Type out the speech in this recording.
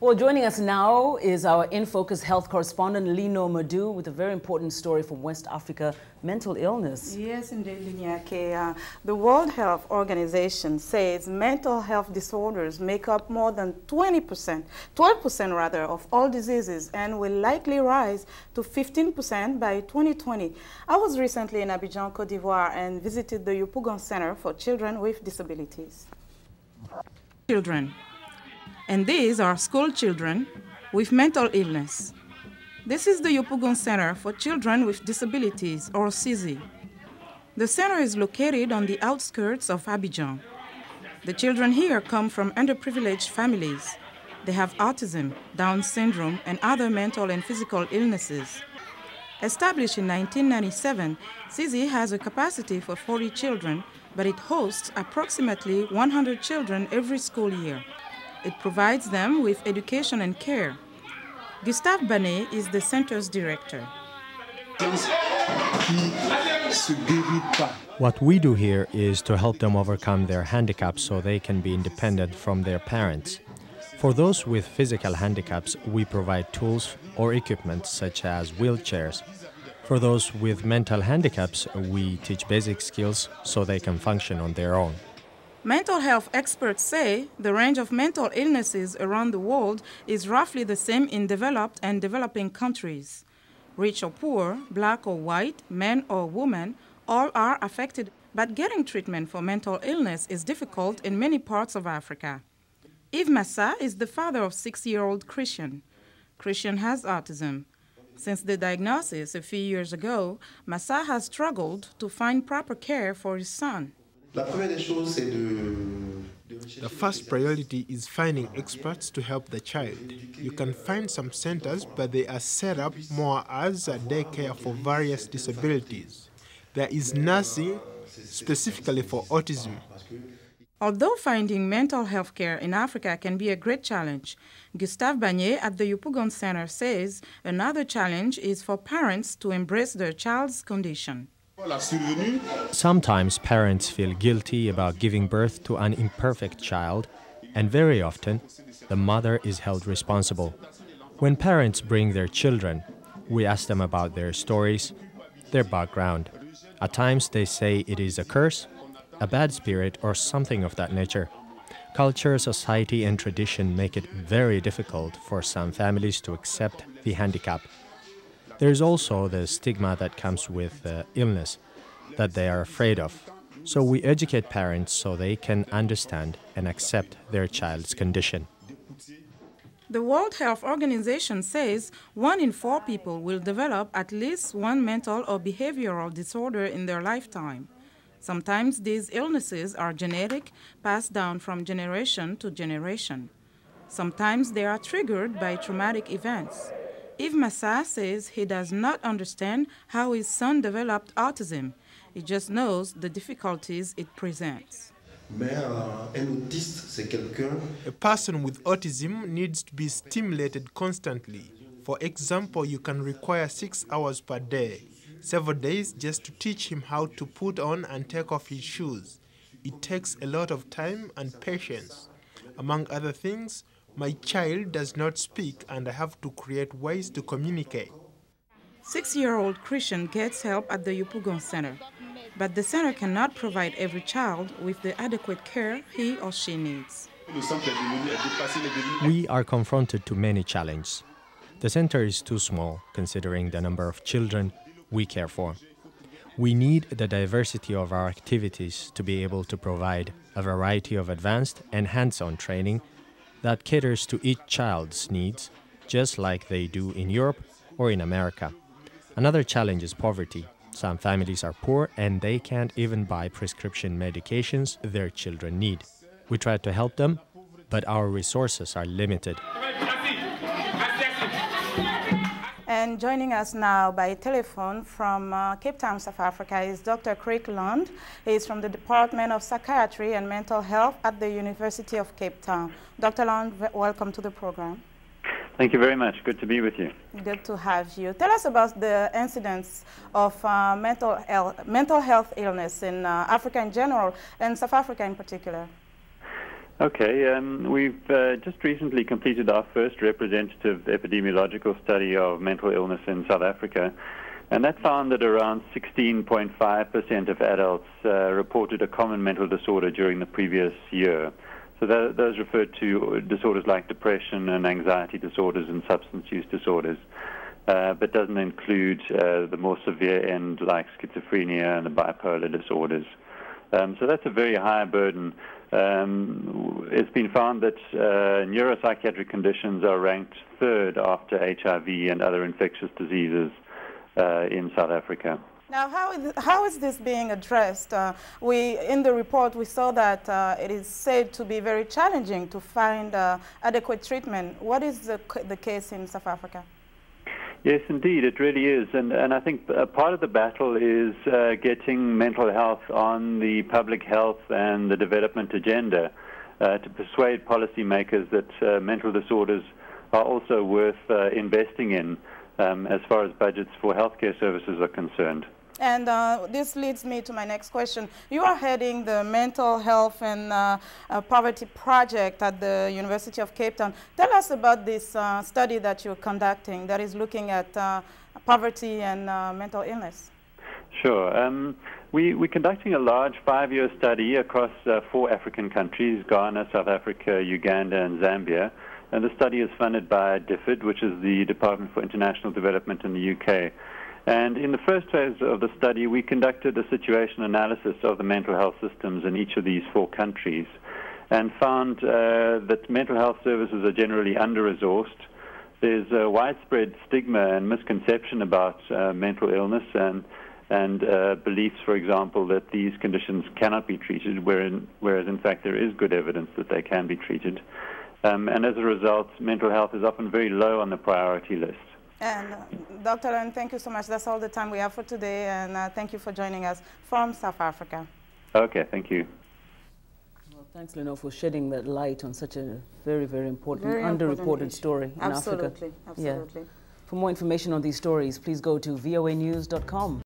Well, joining us now is our In Focus health correspondent, Linord Moudou, with a very important story from West Africa, mental illness. Yes, indeed, Linyake. The World Health Organization says mental health disorders make up more than 12% rather, of all diseases and will likely rise to 15% by 2020. I was recently in Abidjan, Côte d'Ivoire, and visited the Yopougon Center for Children with Disabilities. Children. And these are school children with mental illness. This is the Yopougon Center for Children with Disabilities, or CISI. The center is located on the outskirts of Abidjan. The children here come from underprivileged families. They have autism, Down syndrome, and other mental and physical illnesses. Established in 1997, CISI has a capacity for 40 children, but it hosts approximately 100 children every school year. It provides them with education and care. Gustave Banet is the center's director. What we do here is to help them overcome their handicaps so they can be independent from their parents. For those with physical handicaps, we provide tools or equipment such as wheelchairs. For those with mental handicaps, we teach basic skills so they can function on their own. Mental health experts say the range of mental illnesses around the world is roughly the same in developed and developing countries. Rich or poor, black or white, men or women, all are affected, but getting treatment for mental illness is difficult in many parts of Africa. Yves Massa is the father of 6-year-old Christian. Christian has autism. Since the diagnosis a few years ago, Massa has struggled to find proper care for his son. The first priority is finding experts to help the child. You can find some centers, but they are set up more as a daycare for various disabilities. There is nursing specifically for autism. Although finding mental health care in Africa can be a great challenge, Gustave Banet at the Yopougon Center says another challenge is for parents to embrace their child's condition. Sometimes parents feel guilty about giving birth to an imperfect child, and very often the mother is held responsible. When parents bring their children, we ask them about their stories, their background. At times they say it is a curse, a bad spirit, or something of that nature. Culture, society, and tradition make it very difficult for some families to accept the handicap. There is also the stigma that comes with illness that they are afraid of. So we educate parents so they can understand and accept their child's condition. The World Health Organization says 1 in 4 people will develop at least one mental or behavioral disorder in their lifetime. Sometimes these illnesses are genetic, passed down from generation to generation. Sometimes they are triggered by traumatic events. Yves Massa says he does not understand how his son developed autism. He just knows the difficulties it presents. A person with autism needs to be stimulated constantly. For example, you can require 6 hours per day, several days just to teach him how to put on and take off his shoes. It takes a lot of time and patience. Among other things, my child does not speak and I have to create ways to communicate. 6-year-old Christian gets help at the Yopougon Center, but the center cannot provide every child with the adequate care he or she needs. We are confronted to many challenges. The center is too small considering the number of children we care for. We need the diversity of our activities to be able to provide a variety of advanced and hands-on training that caters to each child's needs, just like they do in Europe or in America. Another challenge is poverty. Some families are poor and they can't even buy prescription medications their children need. We try to help them, but our resources are limited. And joining us now by telephone from Cape Town, South Africa is Dr. Crick Lund. He is from the Department of Psychiatry and Mental Health at the University of Cape Town. Dr. Lund, welcome to the program. Thank you very much. Good to be with you. Good to have you. Tell us about the incidence of mental health illness in Africa in general and South Africa in particular. Okay, we've just recently completed our first representative epidemiological study of mental illness in South Africa, and that found that around 16.5% of adults reported a common mental disorder during the previous year. So those referred to disorders like depression and anxiety disorders and substance use disorders, but doesn't include the more severe end like schizophrenia and the bipolar disorders. So that's a very high burden. It's been found that neuropsychiatric conditions are ranked third after HIV and other infectious diseases in South Africa. Now, how is this being addressed? In the report, we saw that it is said to be very challenging to find adequate treatment. What is the case in South Africa? Yes, indeed, it really is. And I think part of the battle is getting mental health on the public health and the development agenda to persuade policymakers that mental disorders are also worth investing in as far as budgets for healthcare services are concerned. And this leads me to my next question. You are heading the Mental Health and Poverty Project at the University of Cape Town. Tell us about this study that you're conducting that is looking at poverty and mental illness. Sure. We're conducting a large 5-year study across 4 African countries, Ghana, South Africa, Uganda, and Zambia. And the study is funded by DFID, which is the Department for International Development in the UK. And in the first phase of the study, we conducted a situation analysis of the mental health systems in each of these 4 countries and found that mental health services are generally under-resourced. There's a widespread stigma and misconception about mental illness and beliefs, for example, that these conditions cannot be treated, whereas in fact there is good evidence that they can be treated. And as a result, mental health is often very low on the priority list. And Dr. Lund, thank you so much. That's all the time we have for today, and thank you for joining us from South Africa. Okay, thank you. Well, thanks, Linord, for shedding that light on such a very, very important, underreported story in Africa. Absolutely. Yeah. For more information on these stories, please go to voanews.com.